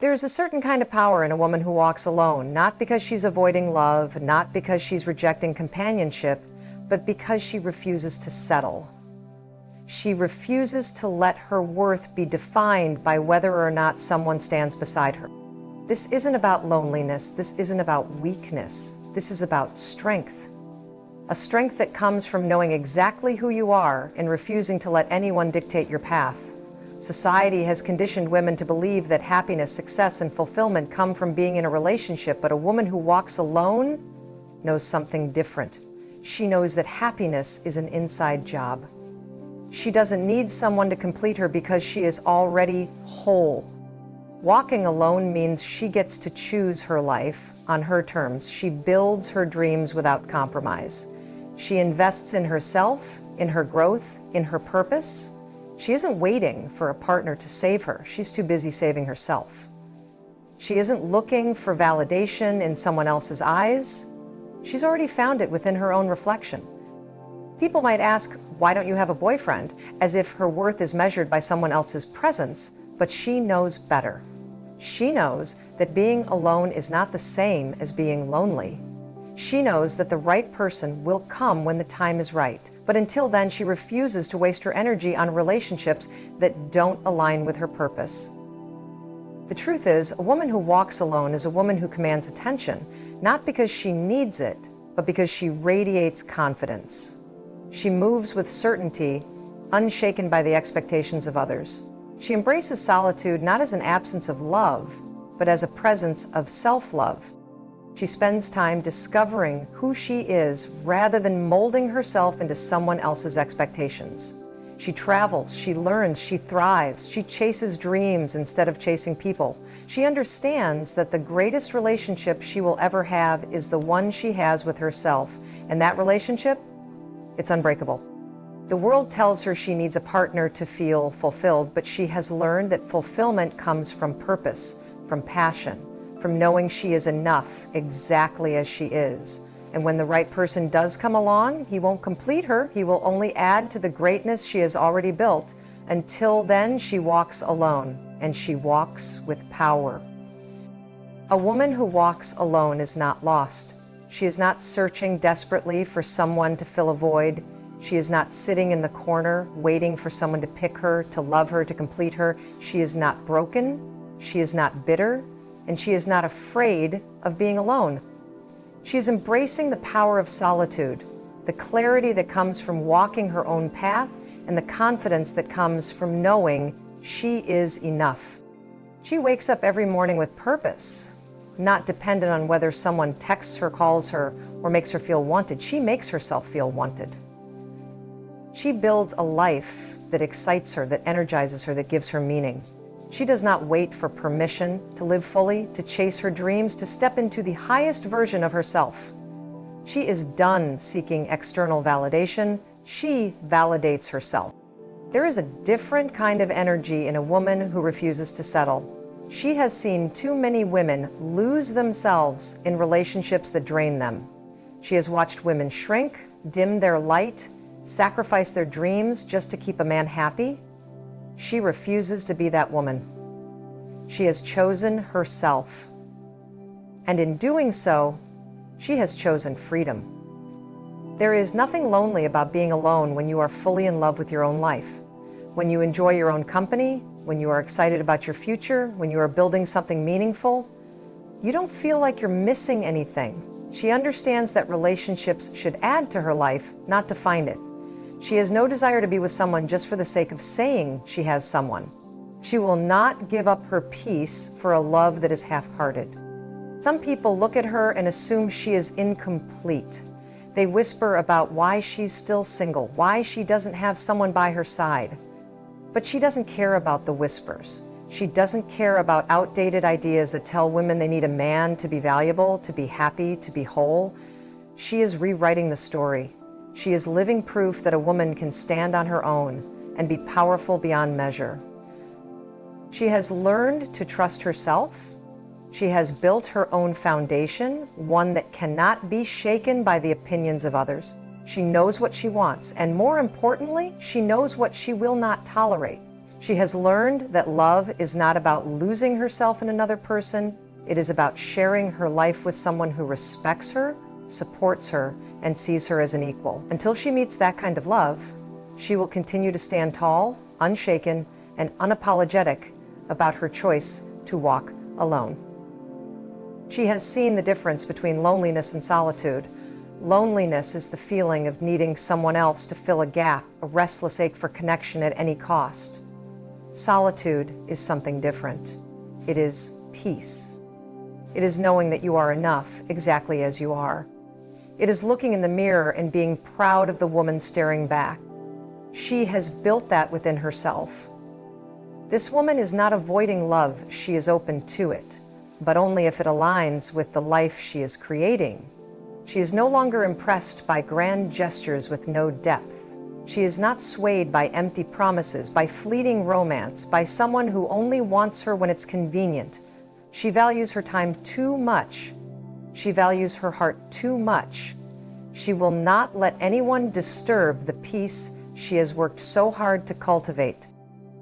There's a certain kind of power in a woman who walks alone, not because she's avoiding love, not because she's rejecting companionship, but because she refuses to settle. She refuses to let her worth be defined by whether or not someone stands beside her. This isn't about loneliness. This isn't about weakness. This is about strength. A strength that comes from knowing exactly who you are and refusing to let anyone dictate your path. Society has conditioned women to believe that happiness, success, and fulfillment come from being in a relationship, but a woman who walks alone knows something different. She knows that happiness is an inside job. She doesn't need someone to complete her because she is already whole. Walking alone means she gets to choose her life on her terms. She builds her dreams without compromise. She invests in herself, in her growth, in her purpose. She isn't waiting for a partner to save her. She's too busy saving herself. She isn't looking for validation in someone else's eyes. She's already found it within her own reflection. People might ask, why don't you have a boyfriend? As if her worth is measured by someone else's presence, but she knows better. She knows that being alone is not the same as being lonely. She knows that the right person will come when the time is right, but until then she refuses to waste her energy on relationships that don't align with her purpose. The truth is, a woman who walks alone is a woman who commands attention, not because she needs it, but because she radiates confidence. She moves with certainty, unshaken by the expectations of others. She embraces solitude not as an absence of love, but as a presence of self-love. She spends time discovering who she is rather than molding herself into someone else's expectations. She travels, she learns, she thrives, she chases dreams instead of chasing people. She understands that the greatest relationship she will ever have is the one she has with herself, and that relationship, it's unbreakable. The world tells her she needs a partner to feel fulfilled, but she has learned that fulfillment comes from purpose, from passion, from knowing she is enough exactly as she is. And when the right person does come along, he won't complete her, he will only add to the greatness she has already built. Until then, she walks alone, and she walks with power. A woman who walks alone is not lost. She is not searching desperately for someone to fill a void. She is not sitting in the corner waiting for someone to pick her, to love her, to complete her. She is not broken. She is not bitter. And she is not afraid of being alone. She is embracing the power of solitude, the clarity that comes from walking her own path, and the confidence that comes from knowing she is enough. She wakes up every morning with purpose, not dependent on whether someone texts her, calls her, or makes her feel wanted. She makes herself feel wanted. She builds a life that excites her, that energizes her, that gives her meaning. She does not wait for permission to live fully, to chase her dreams, to step into the highest version of herself. She is done seeking external validation. She validates herself. There is a different kind of energy in a woman who refuses to settle. She has seen too many women lose themselves in relationships that drain them. She has watched women shrink, dim their light, sacrifice their dreams just to keep a man happy. She refuses to be that woman. She has chosen herself. And in doing so, she has chosen freedom. There is nothing lonely about being alone when you are fully in love with your own life. When you enjoy your own company, when you are excited about your future, when you are building something meaningful, you don't feel like you're missing anything. She understands that relationships should add to her life, not define it. She has no desire to be with someone just for the sake of saying she has someone. She will not give up her peace for a love that is half-hearted. Some people look at her and assume she is incomplete. They whisper about why she's still single, why she doesn't have someone by her side. But she doesn't care about the whispers. She doesn't care about outdated ideas that tell women they need a man to be valuable, to be happy, to be whole. She is rewriting the story. She is living proof that a woman can stand on her own and be powerful beyond measure. She has learned to trust herself. She has built her own foundation, one that cannot be shaken by the opinions of others. She knows what she wants, and more importantly, she knows what she will not tolerate. She has learned that love is not about losing herself in another person. It is about sharing her life with someone who respects her, supports her, and sees her as an equal. Until she meets that kind of love, she will continue to stand tall, unshaken, and unapologetic about her choice to walk alone. She has seen the difference between loneliness and solitude. Loneliness is the feeling of needing someone else to fill a gap, a restless ache for connection at any cost. Solitude is something different. It is peace. It is knowing that you are enough exactly as you are. It is looking in the mirror and being proud of the woman staring back. She has built that within herself. This woman is not avoiding love, she is open to it, but only if it aligns with the life she is creating. She is no longer impressed by grand gestures with no depth. She is not swayed by empty promises, by fleeting romance, by someone who only wants her when it's convenient. She values her time too much. She values her heart too much. She will not let anyone disturb the peace she has worked so hard to cultivate.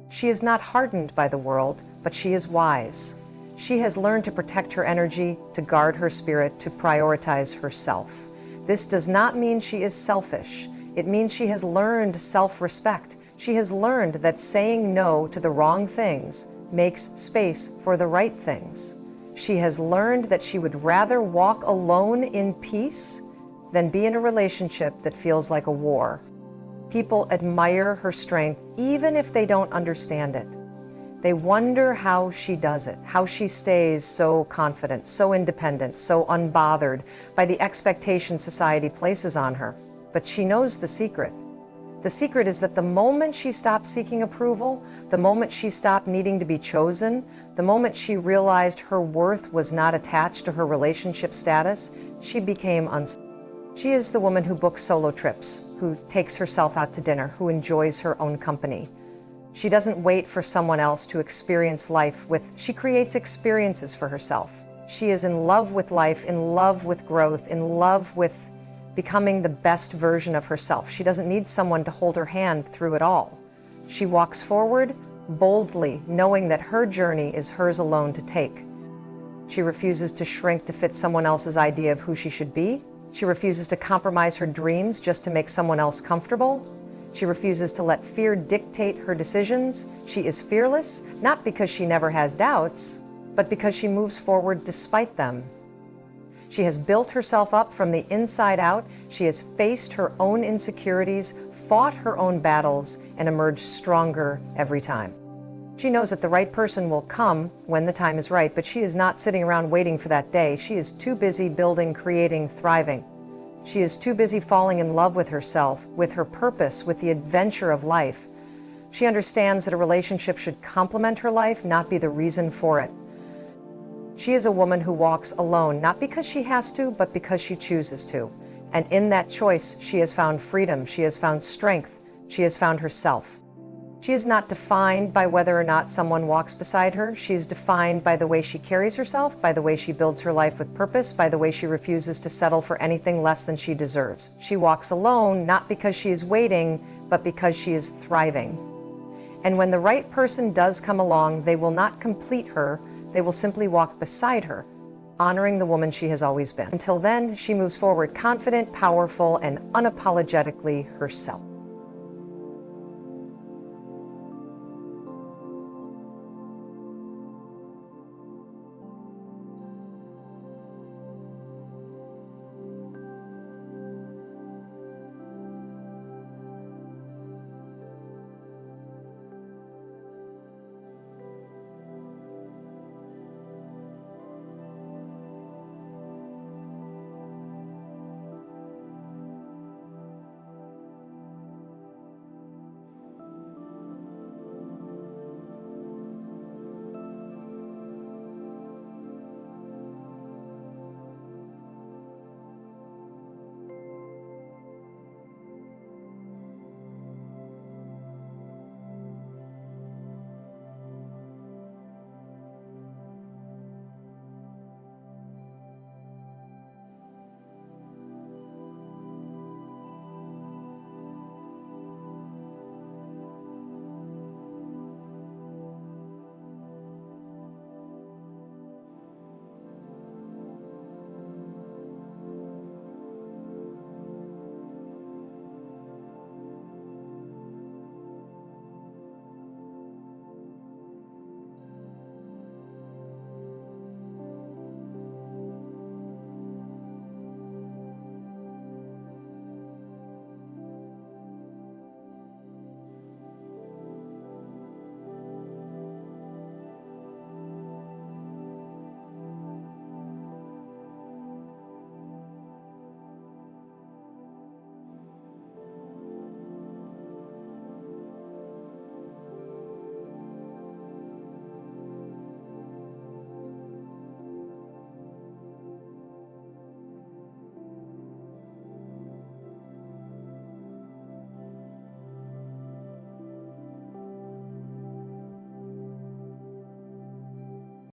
She is not hardened by the world, but she is wise. She has learned to protect her energy, to guard her spirit, to prioritize herself. This does not mean she is selfish. It means she has learned self-respect. She has learned that saying no to the wrong things makes space for the right things. She has learned that she would rather walk alone in peace than be in a relationship that feels like a war. People admire her strength even if they don't understand it. They wonder how she does it, how she stays so confident, so independent, so unbothered by the expectations society places on her. But she knows the secret. The secret is that the moment she stopped seeking approval, the moment she stopped needing to be chosen, the moment she realized her worth was not attached to her relationship status, she became unstoppable. She is the woman who books solo trips, who takes herself out to dinner, who enjoys her own company. She doesn't wait for someone else to experience life she creates experiences for herself. She is in love with life, in love with growth, in love with becoming the best version of herself. She doesn't need someone to hold her hand through it all. She walks forward boldly, knowing that her journey is hers alone to take. She refuses to shrink to fit someone else's idea of who she should be. She refuses to compromise her dreams just to make someone else comfortable. She refuses to let fear dictate her decisions. She is fearless, not because she never has doubts, but because she moves forward despite them. She has built herself up from the inside out. She has faced her own insecurities, fought her own battles, and emerged stronger every time. She knows that the right person will come when the time is right, but she is not sitting around waiting for that day. She is too busy building, creating, thriving. She is too busy falling in love with herself, with her purpose, with the adventure of life. She understands that a relationship should complement her life, not be the reason for it. She is a woman who walks alone, not because she has to, but because she chooses to. And in that choice, she has found freedom, she has found strength, she has found herself. She is not defined by whether or not someone walks beside her. She is defined by the way she carries herself, by the way she builds her life with purpose, by the way she refuses to settle for anything less than she deserves. She walks alone, not because she is waiting, but because she is thriving. And when the right person does come along, they will not complete her, they will simply walk beside her, honoring the woman she has always been. Until then, she moves forward confident, powerful, and unapologetically herself.